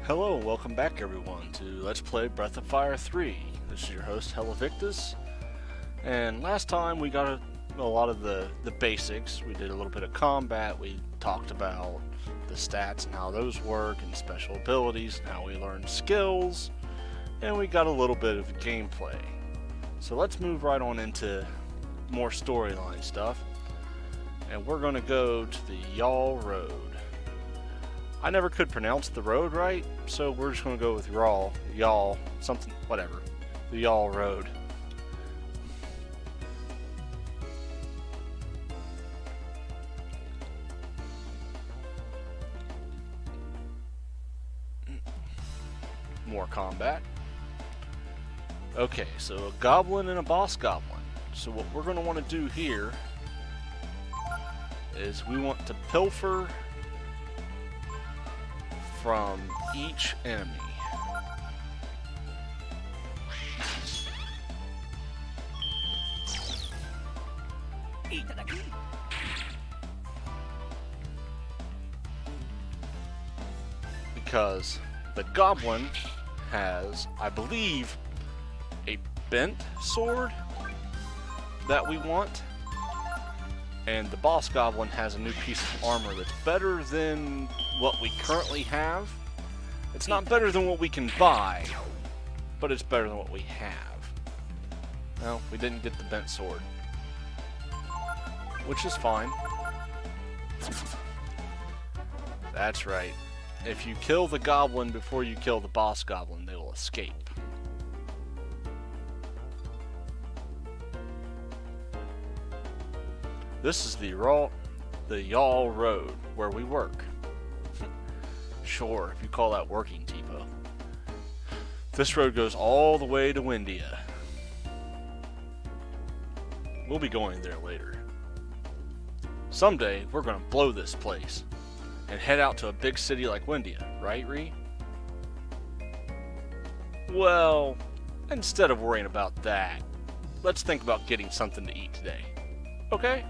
Hello and welcome back everyone to Let's Play Breath of Fire 3. This is your host Hellavictus, and last time we got a lot of the basics. We did a little bit of combat, we talked about the stats and how those work, and special abilities, and how we learned skills, and we got a little bit of gameplay. So let's move right on into more storyline stuff, and we're going to go to the Y'all Road. I never could pronounce the road right, so we're just going to go with y'all, something, whatever. The Y'all Road. More combat. Okay, so a goblin and a boss goblin. So what we're going to want to do here is we want to pilfer from each enemy. Because the goblin has, I believe, a bent sword that we want, and the boss goblin has a new piece of armor that's better than what we currently have. It's not better than what we can buy, but it's better than what we have. No, we didn't get the bent sword, which is fine. That's right. If you kill the goblin before you kill the boss goblin, they will escape. This is the Y'all Road, where we work. Sure, if you call that working, Tipo. This road goes all the way to Windia. We'll be going there later. Someday, we're going to blow this place and head out to a big city like Windia, right, Ree? Well, instead of worrying about that, let's think about getting something to eat today. Okay?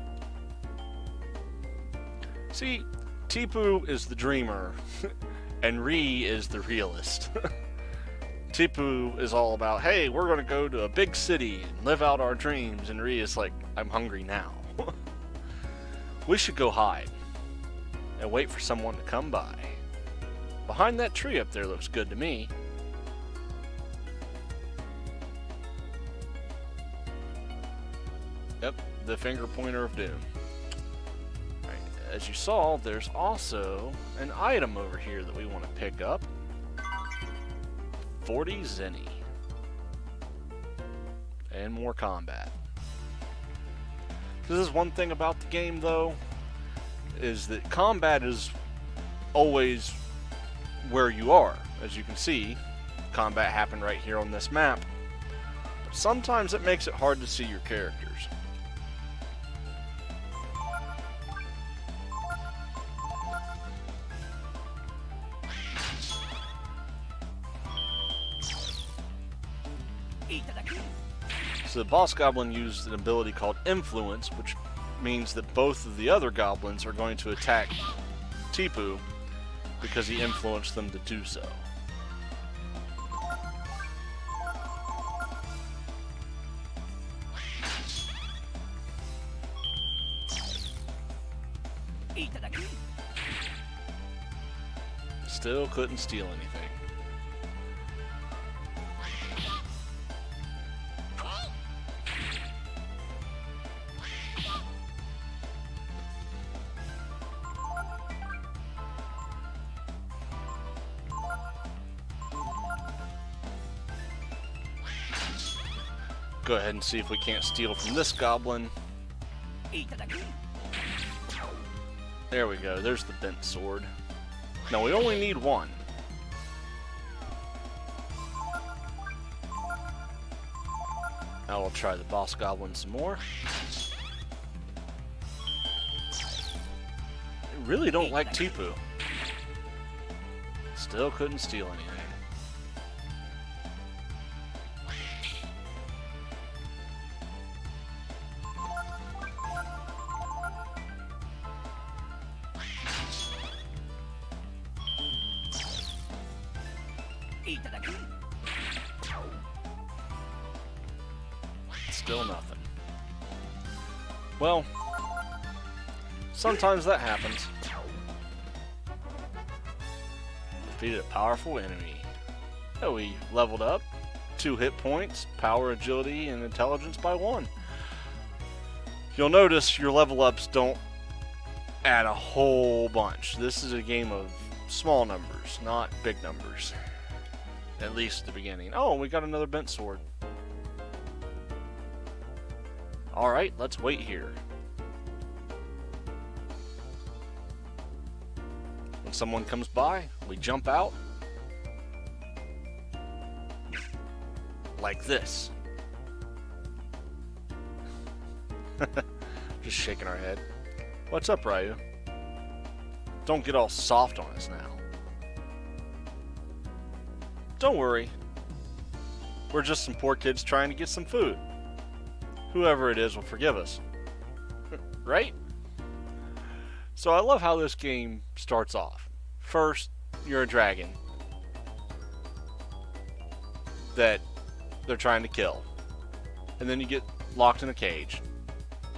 See, Tipu is the dreamer, and Ree is the realist. Tipu is all about, hey, we're going to go to a big city and live out our dreams, and Ree is like, I'm hungry now. We should go hide and wait for someone to come by. Behind that tree up there looks good to me. Yep, the finger pointer of doom. As you saw, there's also an item over here that we want to pick up. 40 Zenny. And more combat. This is one thing about the game, though, is that combat is always where you are. As you can see, combat happened right here on this map. But sometimes it makes it hard to see your characters. So the boss goblin used an ability called Influence, which means that both of the other goblins are going to attack Tipu because he influenced them to do so. Still couldn't steal anything. Go ahead and see if we can't steal from this goblin. There we go, there's the bent sword. Now we only need one. Now we'll try the boss goblin some more. I really don't like Tipu. Still couldn't steal anything. Still nothing. Well, sometimes that happens. Defeated a powerful enemy. Oh, we leveled up. 2 hit points, power, agility, and intelligence by 1. You'll notice your level ups don't add a whole bunch. This is a game of small numbers, not big numbers. At least at the beginning. Oh, we got another bent sword. Alright, let's wait here. When someone comes by, we jump out. Like this. Just shaking our head. What's up, Ryu? Don't get all soft on us now. Don't worry. We're just some poor kids trying to get some food. Whoever it is will forgive us. Right? So I love how this game starts off. First, you're a dragon that they're trying to kill. And then you get locked in a cage.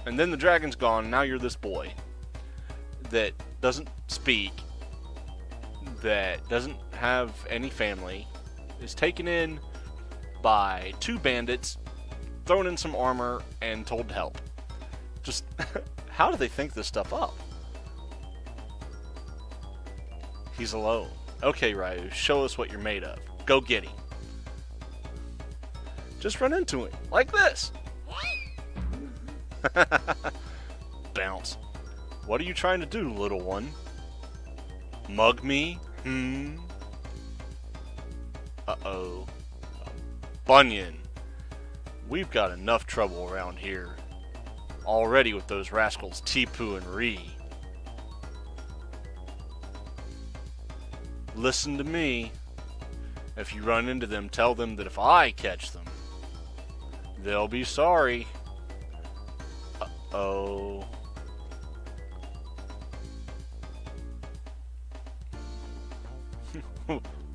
And then the dragon's gone, and now you're this boy that doesn't speak, that doesn't have any family, is taken in by 2 bandits, thrown in some armor, and told to help. Just, how do they think this stuff up? He's alone. Okay, Ryu, show us what you're made of. Go get him. Just run into him, like this. Bounce. What are you trying to do, little one? Mug me? Uh-oh. Bunyan. We've got enough trouble around here. Already with those rascals Tipu and Ri. Listen to me. If you run into them, tell them that if I catch them, they'll be sorry. Uh-oh.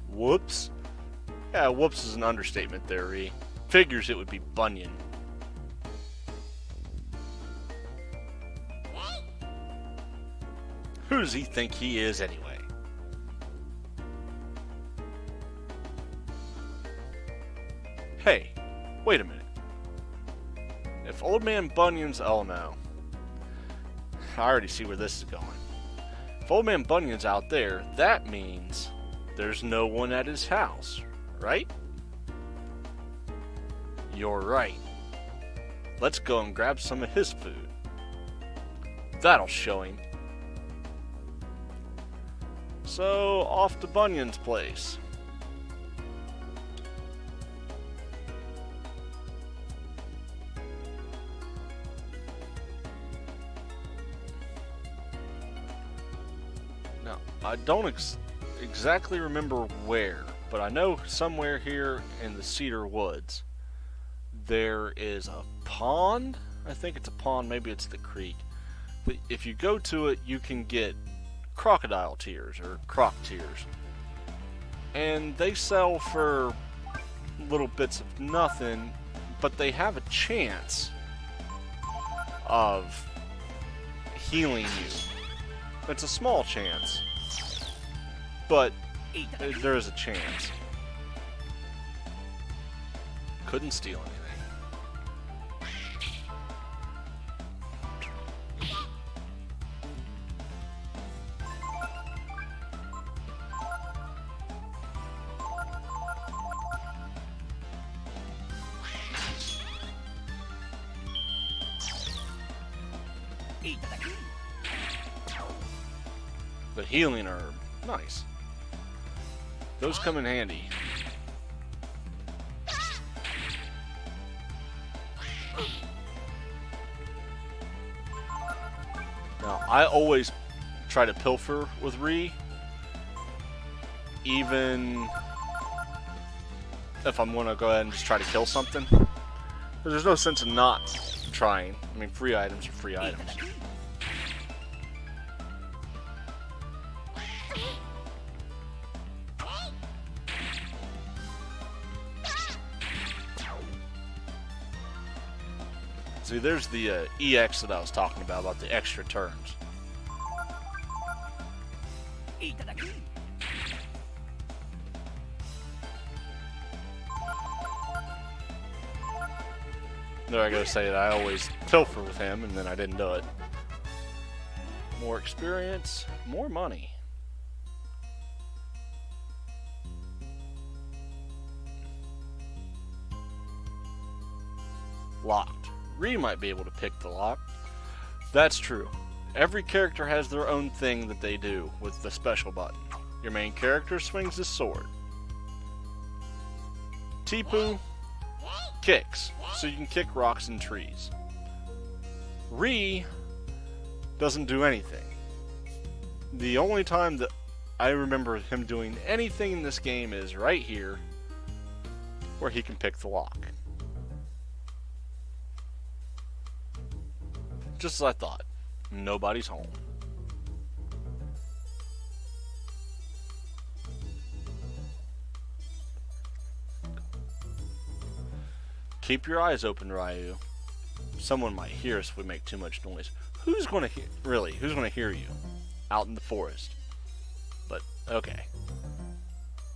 Whoops. Yeah, whoops is an understatement there, Ree. Figures it would be Bunyan. Who does he think he is anyway? Hey, wait a minute. If Old Man Bunyan's... Oh no. I already see where this is going. If Old Man Bunyan's out there, that means there's no one at his house, right? You're right. Let's go and grab some of his food. That'll show him. So, off to Bunyan's place. Now, I don't exactly remember where, but I know somewhere here in the Cedar Woods there is a pond. I think it's a pond, maybe it's the creek. But if you go to it, you can get crocodile tears or croc tears, and they sell for little bits of nothing, but they have a chance of healing you. It's a small chance, but there is a chance. Couldn't steal anything. The healing herb. Nice. Those come in handy. Now, I always try to pilfer with Ree, even if I'm going to go ahead and just try to kill something. There's no sense in not trying. I mean, free items are free items. See, there's the EX that I was talking about the extra turns. There, I gotta say that I always pilfer with him, and then I didn't do it. More experience, more money. Locked. Ree might be able to pick the lock. That's true. Every character has their own thing that they do with the special button. Your main character swings his sword. Tipu kicks, so you can kick rocks and trees. Ree doesn't do anything. The only time that I remember him doing anything in this game is right here, where he can pick the lock. Just as I thought. Nobody's home. Keep your eyes open, Ryu. Someone might hear us if we make too much noise. Who's going to hear? Really? Who's going to hear you? Out in the forest. But okay.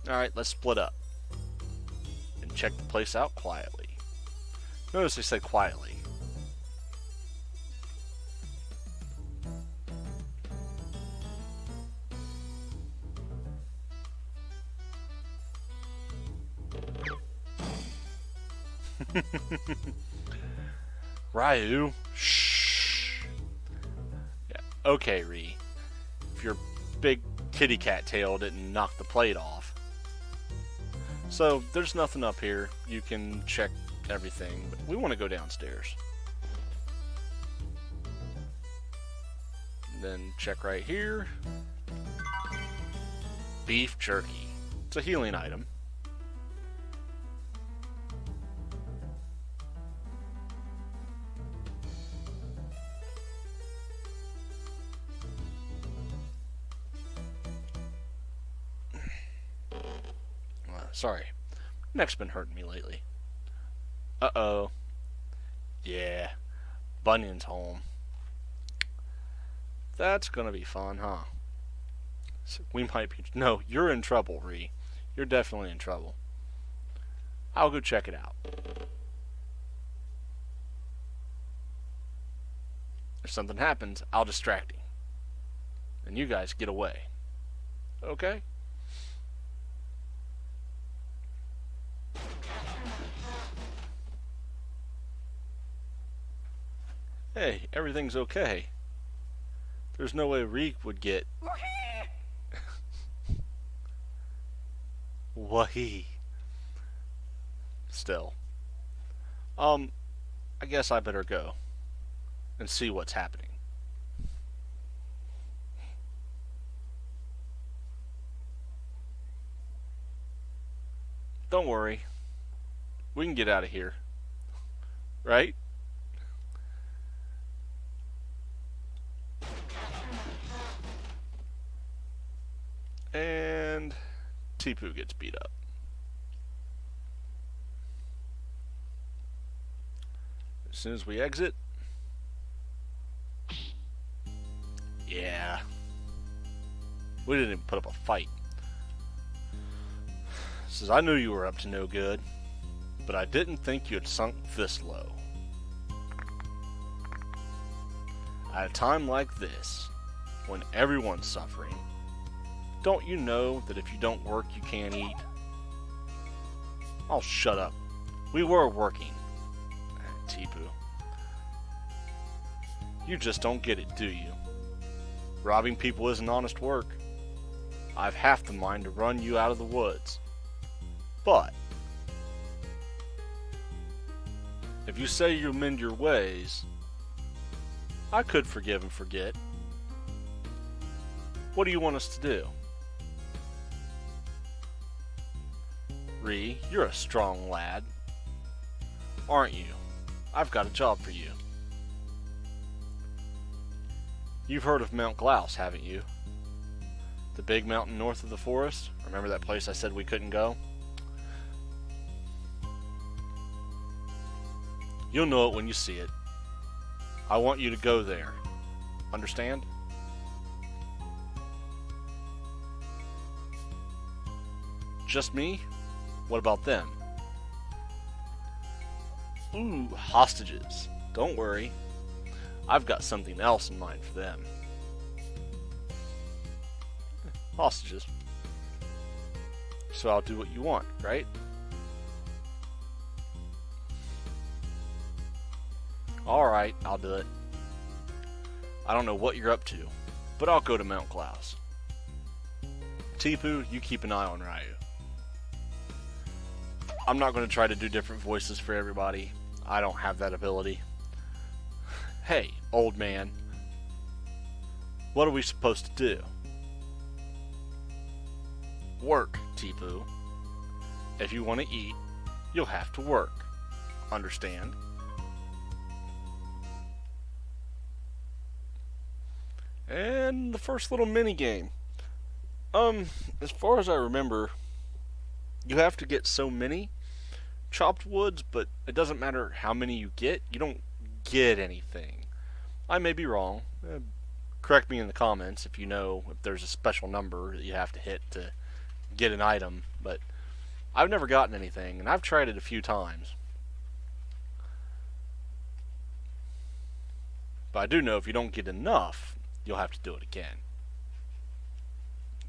All right, let's split up and check the place out quietly. Notice they said quietly. Ryu, shh. Yeah, okay, Ree. If your big kitty cat tail didn't knock the plate off. So, there's nothing up here. You can check everything, but we want to go downstairs. Then check right here. Beef jerky. It's a healing item. Sorry. Neck's been hurting me lately. Uh-oh. Yeah. Bunyan's home. That's gonna be fun, huh? So we might be... No, you're in trouble, Ree. You're definitely in trouble. I'll go check it out. If something happens, I'll distract him. And you guys get away. Okay? Hey, everything's okay. There's no way Reek would get... Wahi. Still. I guess I better go and see what's happening. Don't worry. We can get out of here. Right? And Tipu gets beat up. As soon as we exit. Yeah. We didn't even put up a fight. Says, I knew you were up to no good, but I didn't think you had sunk this low. At a time like this, when everyone's suffering, don't you know that if you don't work, you can't eat? Oh, shut up. We were working. Tipu. You just don't get it, do you? Robbing people isn't honest work. I've half the mind to run you out of the woods. But if you say you'll mend your ways, I could forgive and forget. What do you want us to do? Ree, you're a strong lad. Aren't you? I've got a job for you. You've heard of Mount Glaus, haven't you? The big mountain north of the forest? Remember that place I said we couldn't go? You'll know it when you see it. I want you to go there. Understand? Just me? What about them? Ooh, hostages. Don't worry. I've got something else in mind for them. Hostages. So I'll do what you want, right? Alright, I'll do it. I don't know what you're up to, but I'll go to Mount Klaus. Tipu, you keep an eye on Ryu. I'm not going to try to do different voices for everybody. I don't have that ability. Hey, old man. What are we supposed to do? Work, Tipu. If you want to eat, you'll have to work. Understand? And the first little mini game. As far as I remember, you have to get so many chopped woods, but it doesn't matter how many you get. You don't get anything. I may be wrong. Correct me in the comments if you know if there's a special number that you have to hit to get an item, but I've never gotten anything, and I've tried it a few times. But I do know if you don't get enough, you'll have to do it again.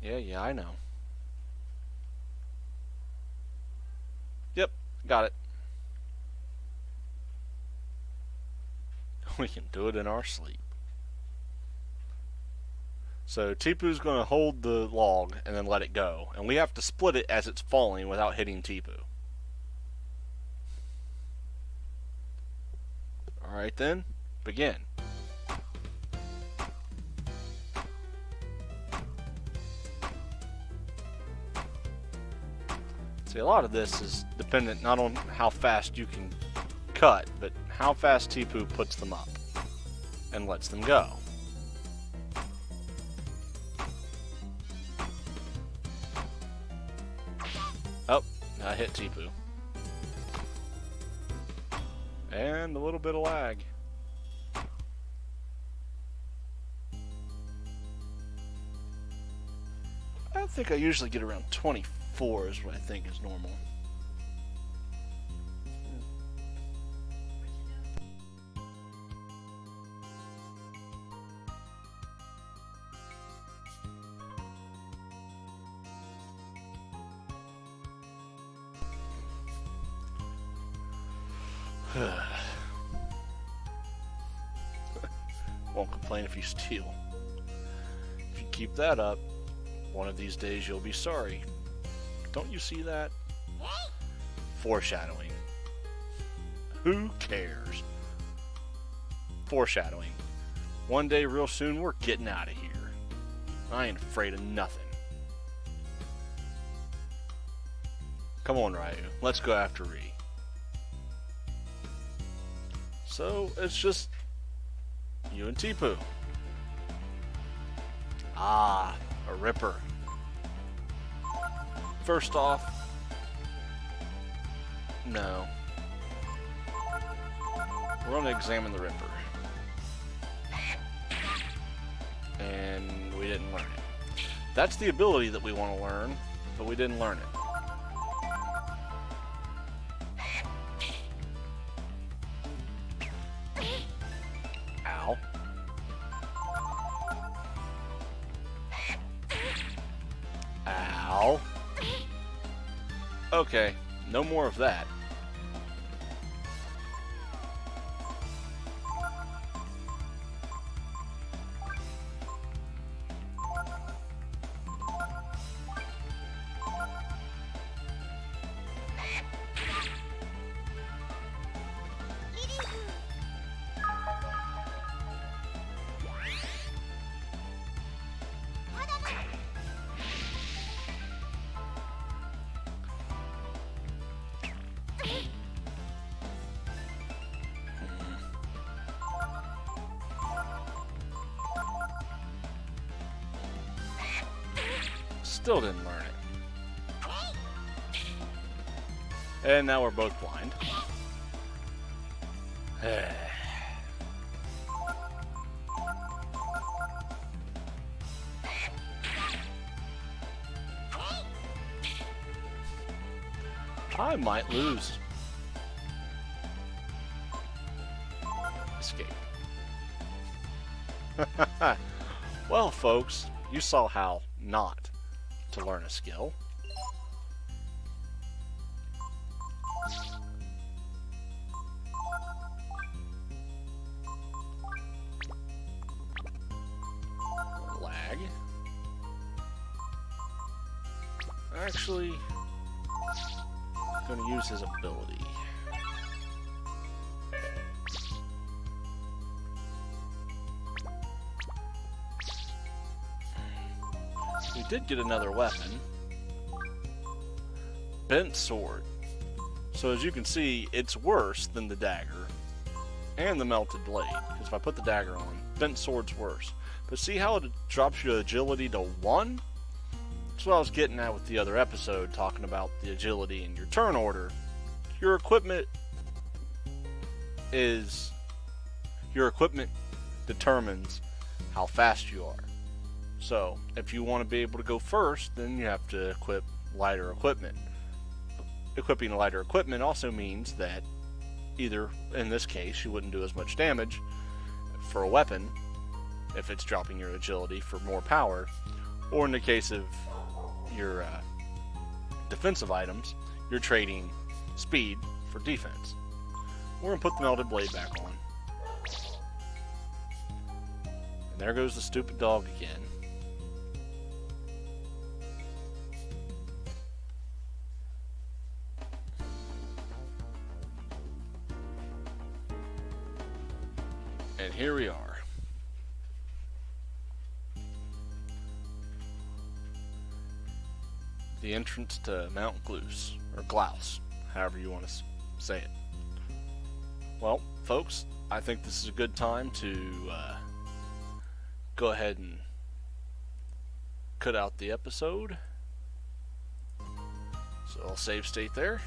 Yeah, I know. Yep, got it. We can do it in our sleep. So Tipu's going to hold the log and then let it go. And we have to split it as it's falling without hitting Tipu. Alright then, begin. See, a lot of this is dependent not on how fast you can cut, but how fast Tipu puts them up and lets them go. Oh, I hit Tipu. And a little bit of lag. I think I usually get around 24 is what I think is normal. Won't complain if you steal. If you keep that up, one of these days you'll be sorry. Don't you see that? Foreshadowing. Who cares? Foreshadowing. One day real soon we're getting out of here. I ain't afraid of nothing. Come on, Ryu. Let's go after Ree. So, it's just you and Tipu. Ah, a Ripper. First off, no. We're going to examine the Ripper. And we didn't learn it. That's the ability that we want to learn, but we didn't learn it. Ow. Ow. Okay, no more of that. Still didn't learn it. And now we're both blind. I might lose. Escape. Well, folks, you saw how not to learn a skill. Lag. Actually, I'm going to use his ability. We did get another weapon. Bent sword. So as you can see, it's worse than the dagger and the melted blade. Because if I put the dagger on, bent sword's worse. But see how it drops your agility to 1? That's what I was getting at with the other episode, talking about the agility in your turn order. Your equipment determines how fast you are. So, if you want to be able to go first, then you have to equip lighter equipment. Equipping lighter equipment also means that either, in this case, you wouldn't do as much damage for a weapon, if it's dropping your agility for more power, or in the case of your defensive items, you're trading speed for defense. We're going to put the melted blade back on. And there goes the stupid dog again. And here we are. The entrance to Mount Gloos, or Glouse, however you want to say it. Well, folks, I think this is a good time to go ahead and cut out the episode. So I'll save state there,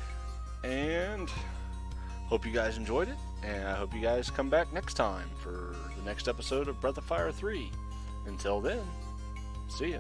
and hope you guys enjoyed it, and I hope you guys come back next time for the next episode of Breath of Fire 3. Until then, see ya.